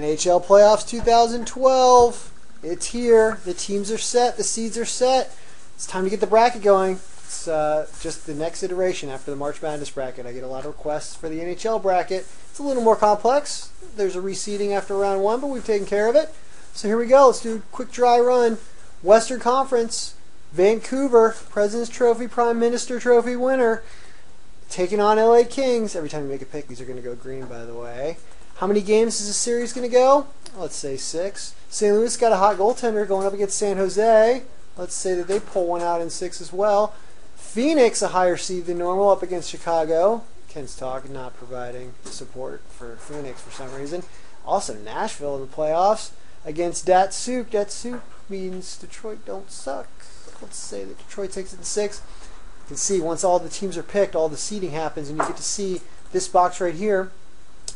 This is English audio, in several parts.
NHL Playoffs 2012. It's here. The teams are set. The seeds are set. It's time to get the bracket going. It's just the next iteration after the March Madness bracket. I get a lot of requests for the NHL bracket. It's a little more complex. There's a reseeding after round one, but we've taken care of it. So here we go. Let's do a quick dry run. Western Conference, Vancouver, President's Trophy, Prime Minister Trophy winner, taking on LA Kings. Every time you make a pick, these are going to go green, by the way. How many games is this series going to go? Let's say 6. St. Louis got a hot goaltender going up against San Jose. Let's say that they pull one out in 6 as well. Phoenix, a higher seed than normal, up against Chicago. Ken's talk not providing support for Phoenix for some reason. Also Nashville in the playoffs against Datsuk. Datsuk means Detroit don't suck. Let's say that Detroit takes it in 6. You can see once all the teams are picked, all the seeding happens, and you get to see this box right here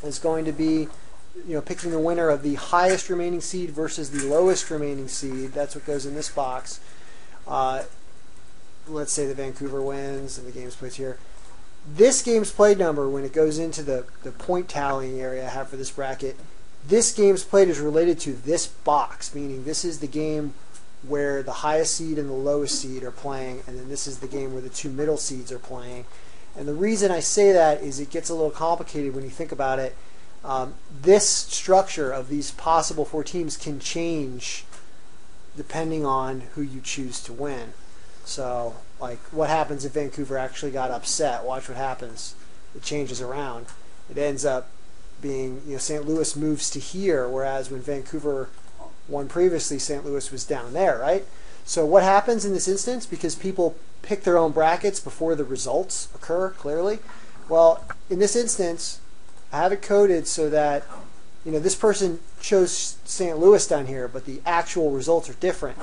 is going to be, picking the winner of the highest remaining seed versus the lowest remaining seed. That's what goes in this box. Let's say that Vancouver wins and the game's played here. This game's played number, when it goes into the point tallying area I have for this bracket, this game's played is related to this box, meaning this is the game where the highest seed and the lowest seed are playing, and then this is the game where the two middle seeds are playing. And the reason I say that is it gets a little complicated when you think about it. This structure of these possible 4 teams can change depending on who you choose to win. So, like, what happens if Vancouver actually got upset? Watch what happens. It changes around. It ends up being, St. Louis moves to here, whereas when Vancouver won previously, St. Louis was down there, right? So what happens in this instance, because people pick their own brackets before the results occur, clearly? Well, in this instance, I have it coded so that, this person chose St. Louis down here, but the actual results are different.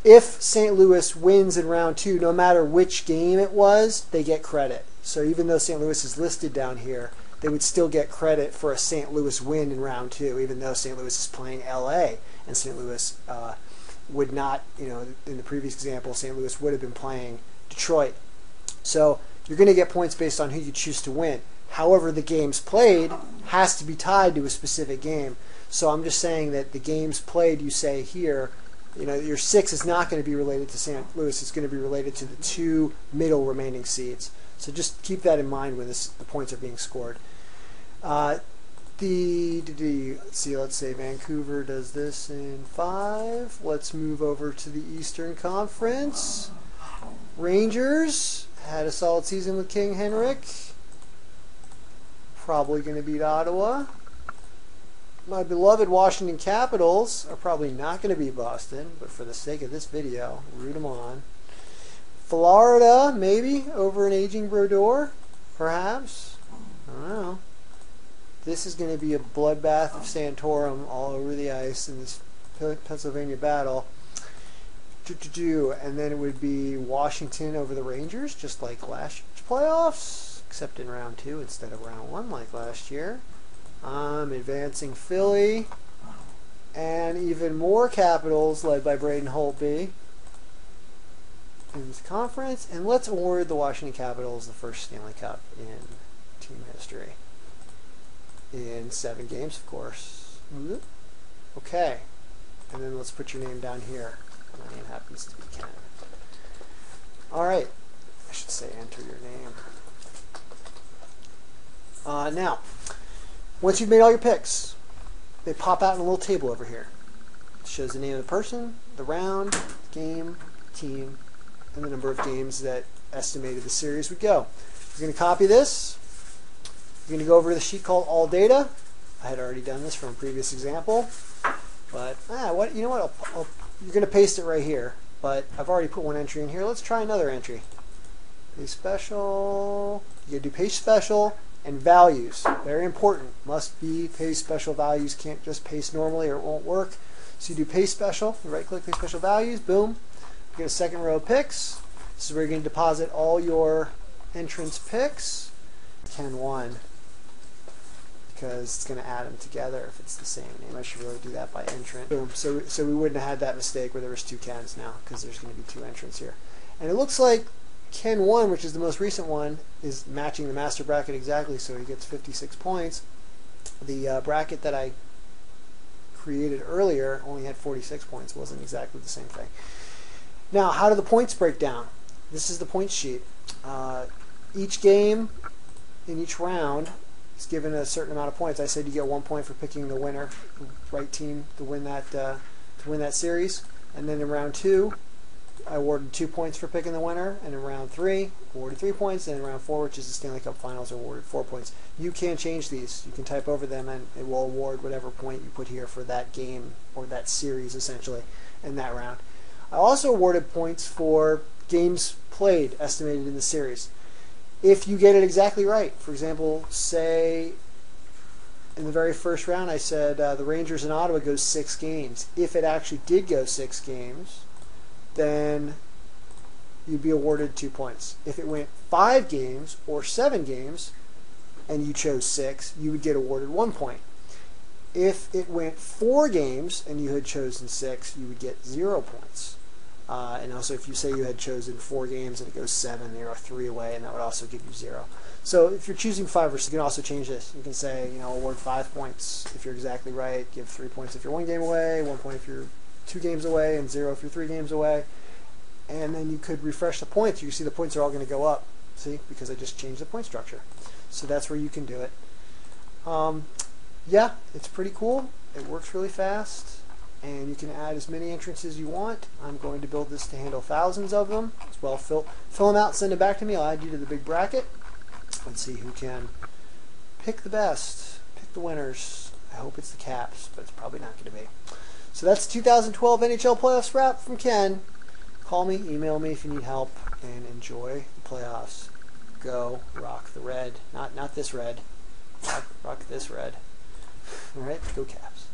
If St. Louis wins in round 2, no matter which game it was, they get credit. So even though St. Louis is listed down here, they would still get credit for a St. Louis win in round 2, even though St. Louis is playing LA, and St. Louis would not, in the previous example, St. Louis would have been playing Detroit. So you're going to get points based on who you choose to win. However, the games played has to be tied to a specific game. So I'm just saying that the games played, you say here, your 6 is not going to be related to St. Louis. It's going to be related to the 2 middle remaining seeds. So just keep that in mind when the points are being scored. Let's see, let's say Vancouver does this in 5. Let's move over to the Eastern Conference. Rangers had a solid season with King Henrik. Probably going to beat Ottawa. My beloved Washington Capitals are probably not going to beat Boston, but for the sake of this video, root them on. Florida, maybe, over an aging Brodeur, perhaps. I don't know. This is going to be a bloodbath of Santorum all over the ice in this Pennsylvania battle. And then it would be Washington over the Rangers, just like last year's playoffs, except in round 2 instead of round 1 like last year. I'm advancing Philly, and even more Capitals led by Braden Holtby in this conference. And let's award the Washington Capitals the first Stanley Cup in team history. In 7 games, of course. Okay. And then let's put your name down here. My name happens to be Ken. Alright. I should say enter your name. Now, once you've made all your picks, they pop out in a little table over here. It shows the name of the person, the round, game, team, and the number of games that estimated the series would go. You're going to copy this. You're going to go over to the sheet called All Data. I had already done this from a previous example, but you're going to paste it right here. But I've already put one entry in here. Let's try another entry. Paste special. You do paste special and values. Very important. Must be paste special values. Can't just paste normally or it won't work. So you do paste special. You right click, paste special values. Boom. You get a second row of picks. This is where you're going to deposit all your entrance picks. 10-1. Because it's going to add them together if it's the same name. I should really do that by entrant. Boom. So we wouldn't have had that mistake where there was 2 Kens now, because there's going to be 2 entrants here. And it looks like Ken 1, which is the most recent one, is matching the master bracket exactly, so he gets 56 points. The bracket that I created earlier only had 46 points. It wasn't exactly the same thing. Now, how do the points break down? This is the point sheet. Each game in each round is given a certain amount of points. I said you get 1 point for picking the winner, the right team to win that series. And then in round 2, I awarded 2 points for picking the winner. And in round 3, awarded 3 points. And in round 4, which is the Stanley Cup Finals, I awarded 4 points. You can change these. You can type over them, and it will award whatever point you put here for that game or that series, essentially, in that round. I also awarded points for games played estimated in the series. If you get it exactly right, for example, say in the very first round I said the Rangers in Ottawa goes 6 games. If it actually did go 6 games, then you'd be awarded 2 points. If it went 5 games or 7 games and you chose 6, you would get awarded 1 point. If it went 4 games and you had chosen 6, you would get 0 points. And also, if you say you had chosen 4 games and it goes 7, you're 3 away, and that would also give you 0. So if you're choosing 5 or 6, you can also change this. You can say, award 5 points if you're exactly right, give 3 points if you're 1 game away, 1 point if you're 2 games away, and 0 if you're 3 games away. And then you could refresh the points. You see the points are all going to go up. See, because I just changed the point structure. So that's where you can do it. Yeah, it's pretty cool. It works really fast. And you can add as many entrants as you want. I'm going to build this to handle thousands of them as well. Fill them out, send it back to me. I'll add you to the big bracket. Let's see who can pick the best, pick the winners. I hope it's the Caps, but it's probably not going to be. So that's 2012 NHL playoffs wrap from Ken. Call me, email me if you need help, and enjoy the playoffs. Go rock the red. Not this red. Rock this red. All right, go Caps.